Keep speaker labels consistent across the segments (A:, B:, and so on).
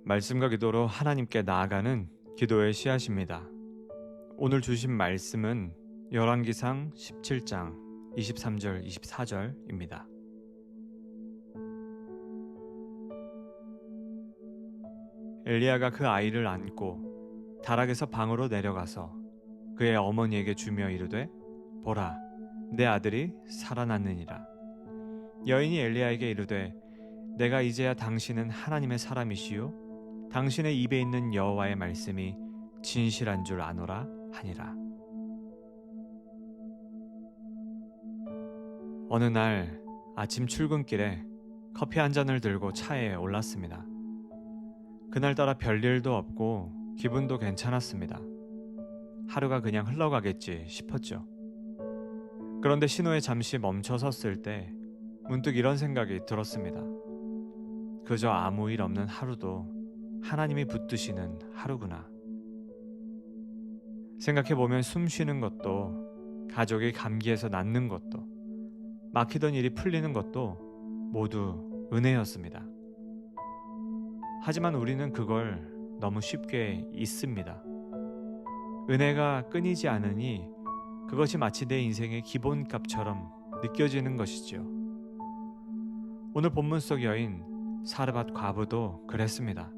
A: 말씀과 기도로 하나님께 나아가는 기도의 씨앗입니다. 오늘 주신 말씀은 열왕기상 17장 23절 24절입니다. 엘리야가 그 아이를 안고 다락에서 방으로 내려가서 그의 어머니에게 주며 이르되 보라 내 아들이 살아났느니라. 여인이 엘리야에게 이르되 내가 이제야 당신은 하나님의 사람이시요 당신의 입에 있는 여호와의 말씀이 진실한 줄 아노라 하니라. 어느 날 아침 출근길에 커피 한 잔을 들고 차에 올랐습니다. 그날따라 별일도 없고 기분도 괜찮았습니다. 하루가 그냥 흘러가겠지 싶었죠. 그런데 신호에 잠시 멈춰 섰을 때 문득 이런 생각이 들었습니다. 그저 아무 일 없는 하루도 하나님이 붙드시는 하루구나. 생각해보면 숨 쉬는 것도, 가족이 감기에서 낫는 것도, 막히던 일이 풀리는 것도 모두 은혜였습니다. 하지만 우리는 그걸 너무 쉽게 잊습니다. 은혜가 끊이지 않으니 그것이 마치 내 인생의 기본값처럼 느껴지는 것이죠. 오늘 본문 속 여인 사르밧 과부도 그랬습니다.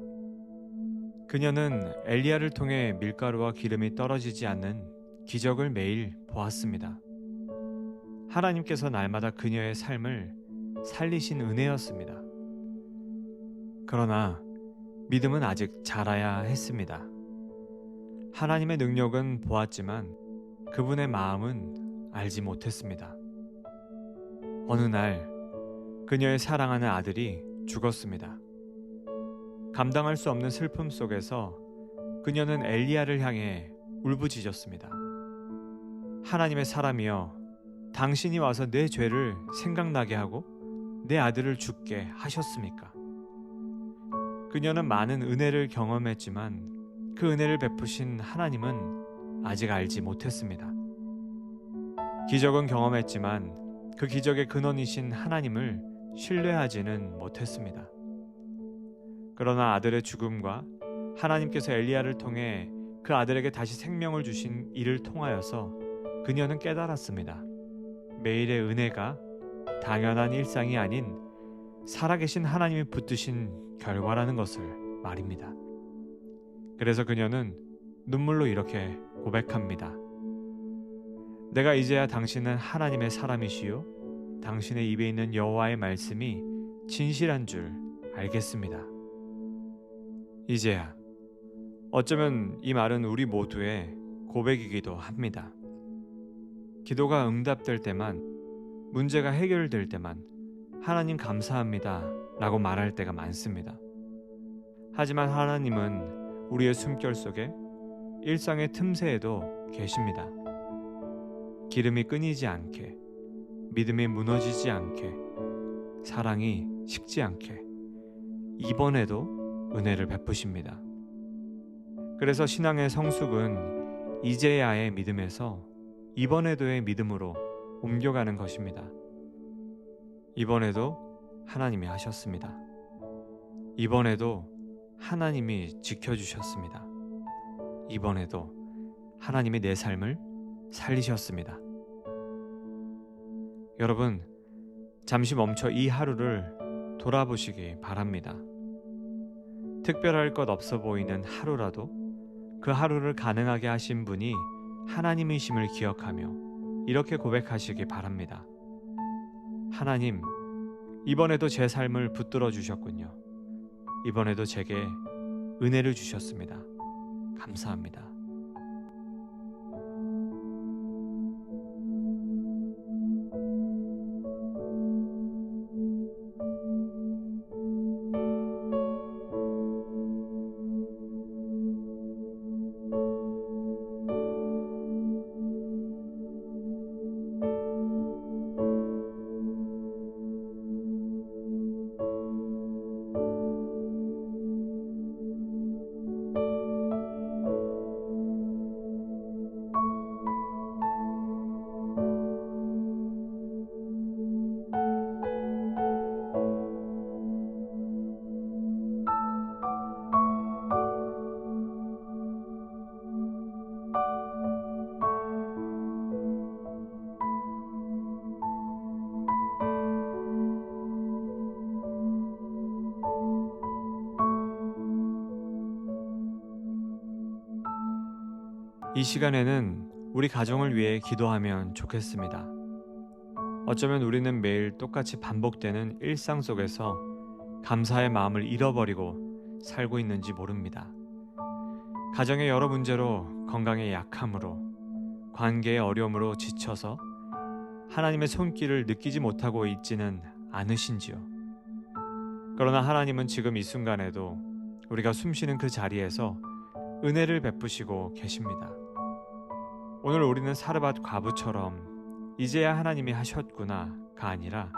A: 그녀는 엘리야를 통해 밀가루와 기름이 떨어지지 않는 기적을 매일 보았습니다. 하나님께서 날마다 그녀의 삶을 살리신 은혜였습니다. 그러나 믿음은 아직 자라야 했습니다. 하나님의 능력은 보았지만 그분의 마음은 알지 못했습니다. 어느 날 그녀의 사랑하는 아들이 죽었습니다. 감당할 수 없는 슬픔 속에서 그녀는 엘리야를 향해 울부짖었습니다. 하나님의 사람이여, 당신이 와서 내 죄를 생각나게 하고 내 아들을 죽게 하셨습니까? 그녀는 많은 은혜를 경험했지만 그 은혜를 베푸신 하나님은 아직 알지 못했습니다. 기적은 경험했지만 그 기적의 근원이신 하나님을 신뢰하지는 못했습니다. 그러나 아들의 죽음과 하나님께서 엘리야를 통해 그 아들에게 다시 생명을 주신 이를 통하여서 그녀는 깨달았습니다. 매일의 은혜가 당연한 일상이 아닌 살아계신 하나님이 붙드신 결과라는 것을 말입니다. 그래서 그녀는 눈물로 이렇게 고백합니다. 내가 이제야 당신은 하나님의 사람이시요 당신의 입에 있는 여호와의 말씀이 진실한 줄 알겠습니다. 이제야. 어쩌면 이 말은 우리 모두의 고백이기도 합니다. 기도가 응답될 때만, 문제가 해결될 때만 하나님 감사합니다 라고 말할 때가 많습니다. 하지만 하나님은 우리의 숨결 속에 일상의 틈새에도 계십니다. 기름이 끊이지 않게, 믿음이 무너지지 않게, 사랑이 식지 않게 이번에도 은혜를 베푸십니다. 그래서 신앙의 성숙은 이제야의 믿음에서 이번에도의 믿음으로 옮겨가는 것입니다. 이번에도 하나님이 하셨습니다. 이번에도 하나님이 지켜주셨습니다. 이번에도 하나님이 내 삶을 살리셨습니다. 여러분, 잠시 멈춰 이 하루를 돌아보시기 바랍니다. 특별할 것 없어 보이는 하루라도 그 하루를 가능하게 하신 분이 하나님이심을 기억하며 이렇게 고백하시기 바랍니다. 하나님, 이번에도 제 삶을 붙들어 주셨군요. 이번에도 제게 은혜를 주셨습니다. 감사합니다. 이 시간에는 우리 가정을 위해 기도하면 좋겠습니다. 어쩌면 우리는 매일 똑같이 반복되는 일상 속에서 감사의 마음을 잃어버리고 살고 있는지 모릅니다. 가정의 여러 문제로, 건강의 약함으로, 관계의 어려움으로 지쳐서 하나님의 손길을 느끼지 못하고 있지는 않으신지요? 그러나 하나님은 지금 이 순간에도 우리가 숨쉬는 그 자리에서 은혜를 베푸시고 계십니다. 오늘 우리는 사르밧 과부처럼 이제야 하나님이 하셨구나가 아니라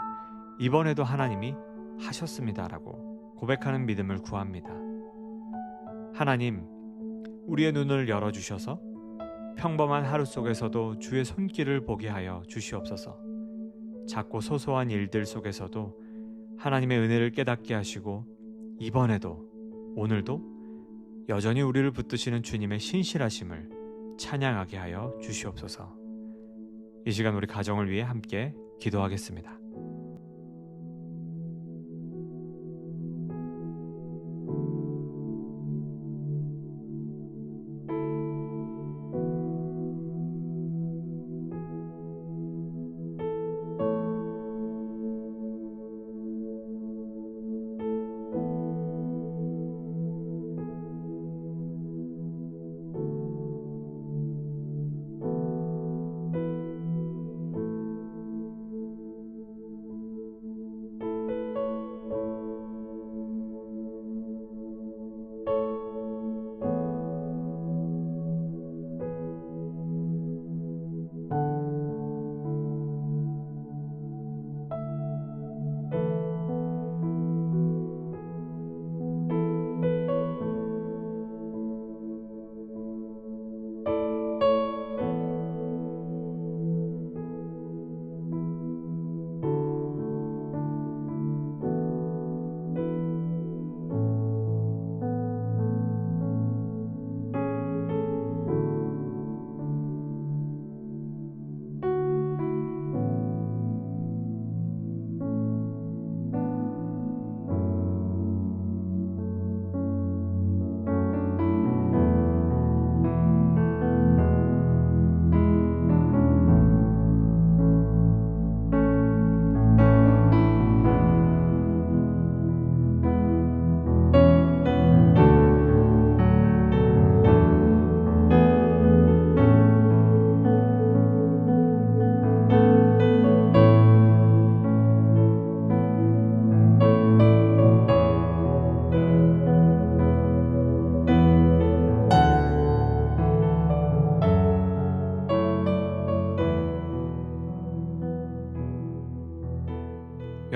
A: 이번에도 하나님이 하셨습니다라고 고백하는 믿음을 구합니다. 하나님, 우리의 눈을 열어주셔서 평범한 하루 속에서도 주의 손길을 보게 하여 주시옵소서. 작고 소소한 일들 속에서도 하나님의 은혜를 깨닫게 하시고 이번에도 오늘도 여전히 우리를 붙드시는 주님의 신실하심을 찬양하게 하여 주시옵소서. 이 시간 우리 가정을 위해 함께 기도하겠습니다.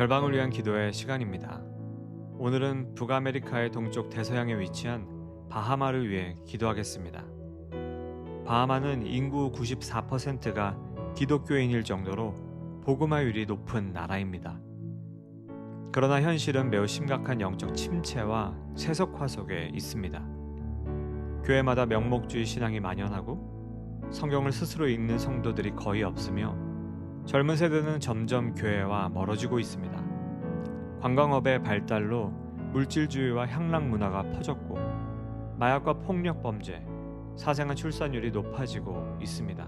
A: 열방을 위한 기도의 시간입니다. 오늘은 북아메리카의 동쪽 대서양에 위치한 바하마를 위해 기도하겠습니다. 바하마는 인구 94%가 기독교인일 정도로 복음화율이 높은 나라입니다. 그러나 현실은 매우 심각한 영적 침체와 세속화 속에 있습니다. 교회마다 명목주의 신앙이 만연하고 성경을 스스로 읽는 성도들이 거의 없으며 젊은 세대는 점점 교회와 멀어지고 있습니다. 관광업의 발달로 물질주의와 향락 문화가 퍼졌고 마약과 폭력 범죄, 사생아 출산율이 높아지고 있습니다.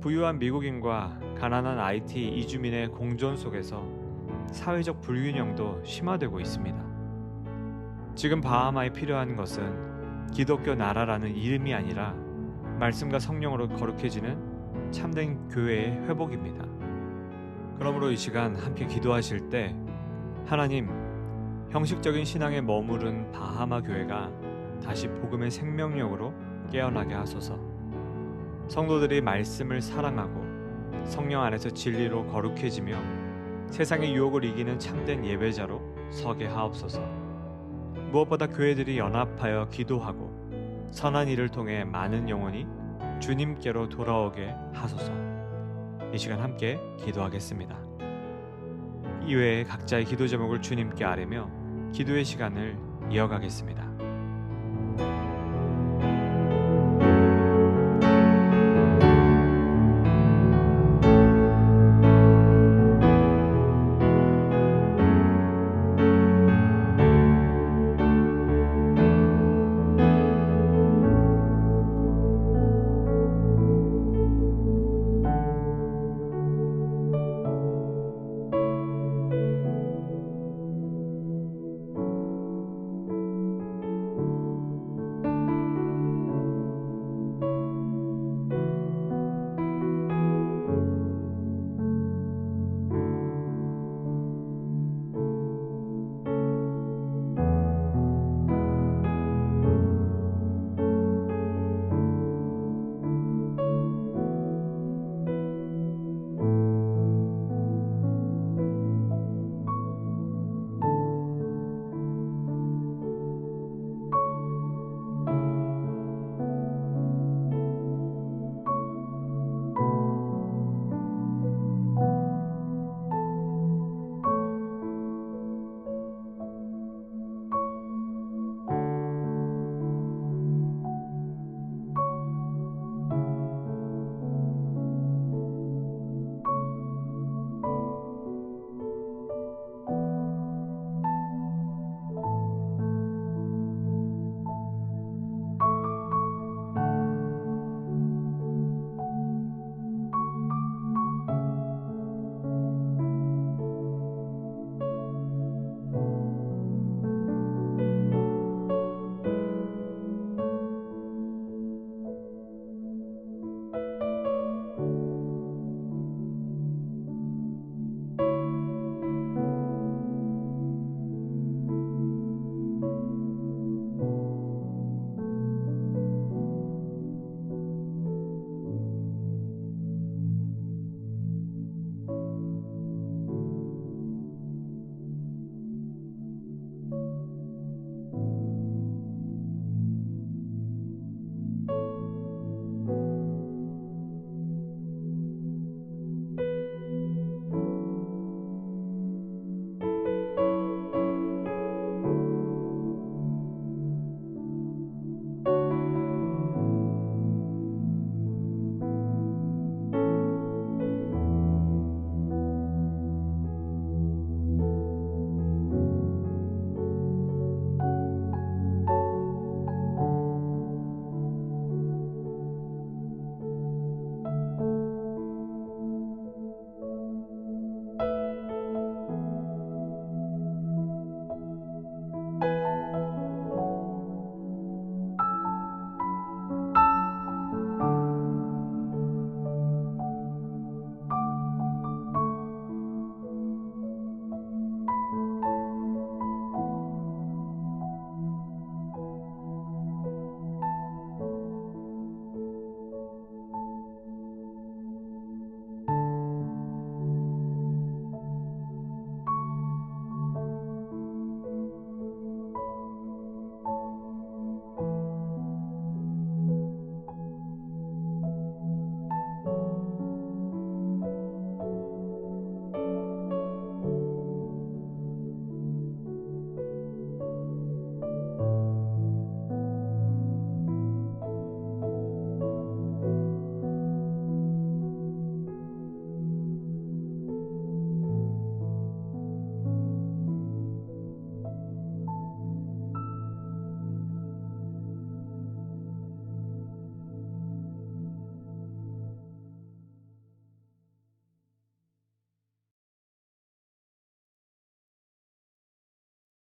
A: 부유한 미국인과 가난한 IT 이주민의 공존 속에서 사회적 불균형도 심화되고 있습니다. 지금 바하마에 필요한 것은 기독교 나라라는 이름이 아니라 말씀과 성령으로 거룩해지는 참된 교회의 회복입니다. 그러므로 이 시간 함께 기도하실 때 하나님, 형식적인 신앙에 머무른 바하마 교회가 다시 복음의 생명력으로 깨어나게 하소서. 성도들이 말씀을 사랑하고 성령 안에서 진리로 거룩해지며 세상의 유혹을 이기는 참된 예배자로 서게 하옵소서. 무엇보다 교회들이 연합하여 기도하고 선한 일을 통해 많은 영혼이 주님께로 돌아오게 하소서. 이 시간 함께 기도하겠습니다. 이외에 각자의 기도 제목을 주님께 아뢰며 기도의 시간을 이어가겠습니다.